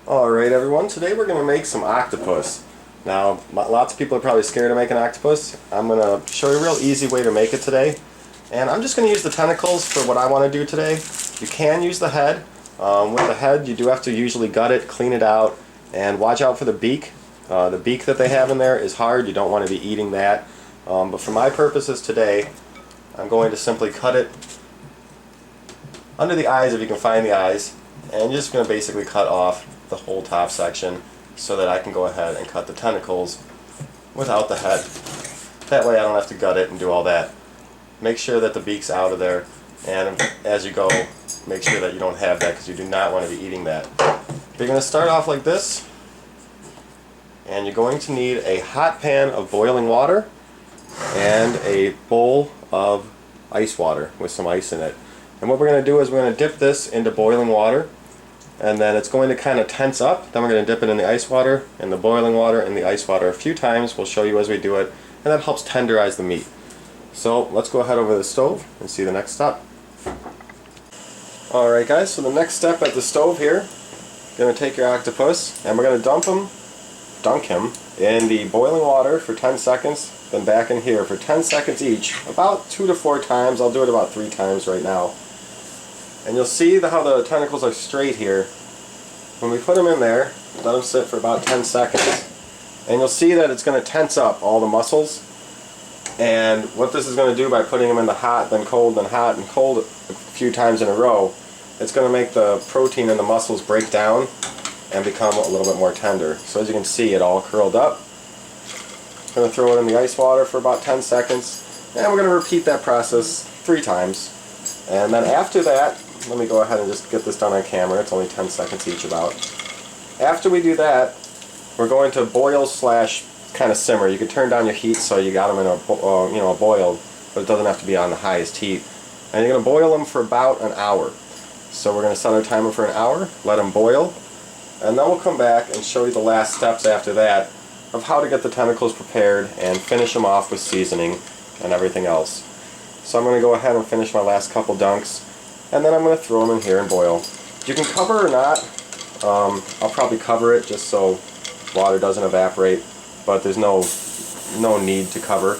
Alright everyone, today we're going to make some octopus. Now, lots of people are probably scared to make an octopus. I'm going to show you a real easy way to make it today. And I'm just going to use the tentacles for what I want to do today. You can use the head. With the head, you do have to usually gut it, clean it out, and watch out for the beak. The beak that they have in there is hard. You don't want to be eating that. But for my purposes today, I'm going to simply cut it under the eyes if you can find the eyes. And you're just going to basically cut off the whole top section so that I can go ahead and cut the tentacles without the head. That way I don't have to gut it and do all that. Make sure that the beak's out of there, and as you go, make sure that you don't have that because you do not want to be eating that. You're going to start off like this, and you're going to need a hot pan of boiling water and a bowl of ice water with some ice in it. And what we're going to do is we're going to dip this into boiling water, and then it's going to kind of tense up. Then we're going to dip it in the ice water, and the boiling water, and the ice water a few times. We'll show you as we do it, and that helps tenderize the meat. So let's go ahead over to the stove and see the next step. Alright guys, so the next step at the stove here, you're going to take your octopus, and we're going to dunk him in the boiling water for 10 seconds, then back in here for 10 seconds each, about 2 to 4 times. I'll do it about 3 times right now. And you'll see how the tentacles are straight here. When we put them in there, let them sit for about 10 seconds. And you'll see that it's going to tense up all the muscles. And what this is going to do by putting them in the hot, then cold, then hot, and cold a few times in a row, it's going to make the protein in the muscles break down and become a little bit more tender. So as you can see, it all curled up. I'm going to throw it in the ice water for about 10 seconds. And we're going to repeat that process 3 times. And then after that, let me go ahead and just get this done on camera. It's only 10 seconds each about. After we do that, we're going to boil slash kind of simmer. You can turn down your heat so you got them in a boiled, but it doesn't have to be on the highest heat. And you're going to boil them for about an hour. So we're going to set our timer for an hour, let them boil, and then we'll come back and show you the last steps after that of how to get the tentacles prepared and finish them off with seasoning and everything else. So I'm going to go ahead and finish my last couple dunks, and then I'm going to throw them in here and boil. You can cover or not. I'll probably cover it just so water doesn't evaporate, but there's no need to cover.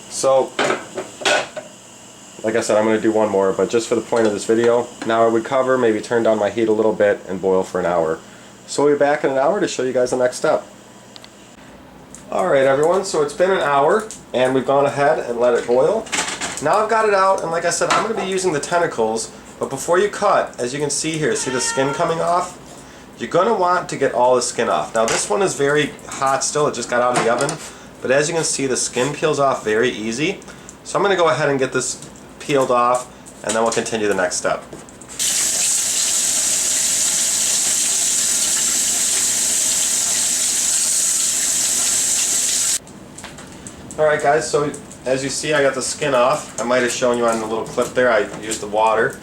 So, like I said, I'm going to do one more, but just for the point of this video, now I would cover, maybe turn down my heat a little bit, and boil for an hour. So we'll be back in an hour to show you guys the next step. Alright everyone, so it's been an hour, and we've gone ahead and let it boil. Now I've got it out, and like I said, I'm going to be using the tentacles, but before you cut, as you can see here, see the skin coming off? You're going to want to get all the skin off. Now this one is very hot still, it just got out of the oven, but as you can see, the skin peels off very easy. So I'm going to go ahead and get this peeled off, and then we'll continue the next step. Alright guys, so as you see, I got the skin off. I might have shown you on the little clip there, I used the water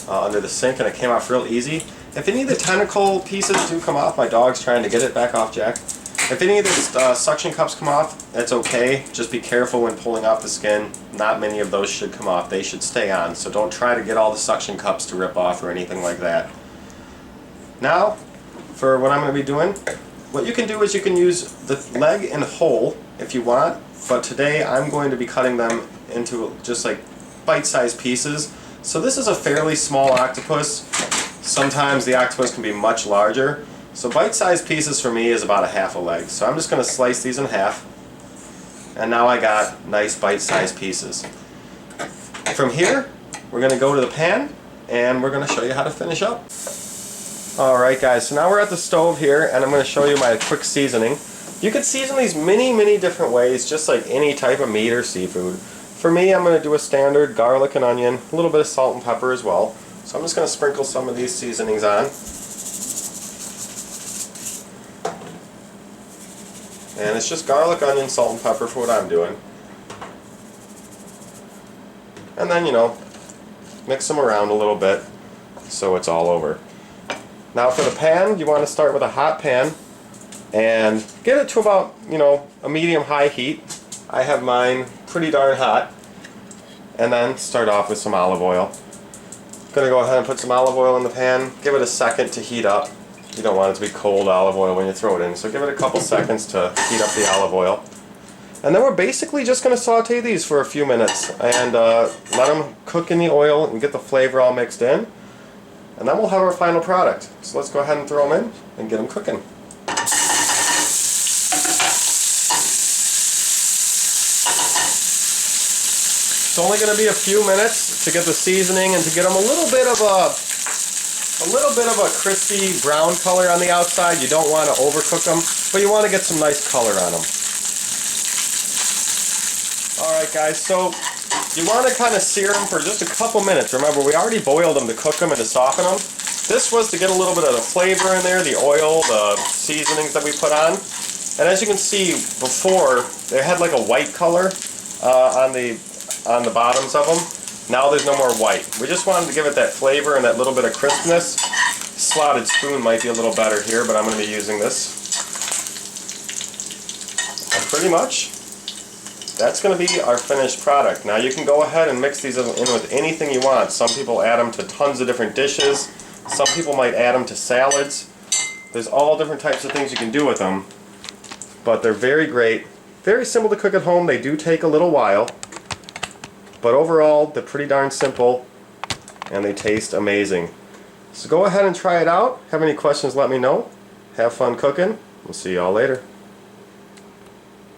under the sink and it came off real easy. If any of the tentacle pieces do come off, my dog's trying to get it back off, Jack. If any of the suction cups come off, that's okay. Just be careful when pulling off the skin. Not many of those should come off. They should stay on, so don't try to get all the suction cups to rip off or anything like that. Now, for what I'm going to be doing, what you can do is you can use the leg in whole if you want, but today I'm going to be cutting them into just like bite-sized pieces. So this is a fairly small octopus. Sometimes the octopus can be much larger. So bite-sized pieces for me is about a half a leg. So I'm just going to slice these in half. And now I got nice bite-sized pieces. From here, we're going to go to the pan and we're going to show you how to finish up. Alright guys, so now we're at the stove here and I'm going to show you my quick seasoning. You could season these many different ways, just like any type of meat or seafood. For me, I'm going to do a standard garlic and onion, a little bit of salt and pepper as well. So I'm just going to sprinkle some of these seasonings on. And it's just garlic, onion, salt, and pepper for what I'm doing. And then, mix them around a little bit so it's all over. Now for the pan, you want to start with a hot pan and get it to about, a medium-high heat. I have mine pretty darn hot. And then start off with some olive oil. Gonna go ahead and put some olive oil in the pan. Give it a second to heat up. You don't want it to be cold olive oil when you throw it in, so give it a couple seconds to heat up the olive oil. And then we're basically just going to saute these for a few minutes and let them cook in the oil and get the flavor all mixed in. And then we'll have our final product. So let's go ahead and throw them in and get them cooking. It's only going to be a few minutes to get the seasoning and to get them a little bit of a crispy brown color on the outside. You don't want to overcook them, but you want to get some nice color on them. Alright guys, so you want to kind of sear them for just a couple minutes. Remember, we already boiled them to cook them and to soften them. This was to get a little bit of the flavor in there, the oil, the seasonings that we put on. And as you can see before, they had like a white color on the bottoms of them. Now there's no more white. We just wanted to give it that flavor and that little bit of crispness. Slotted spoon might be a little better here, but I'm going to be using this. And pretty much, that's going to be our finished product. Now you can go ahead and mix these in with anything you want. Some people add them to tons of different dishes. Some people might add them to salads. There's all different types of things you can do with them. But they're very great. Very simple to cook at home. They do take a little while. But overall, they're pretty darn simple. And they taste amazing. So go ahead and try it out. Have any questions, let me know. Have fun cooking. We'll see y'all later.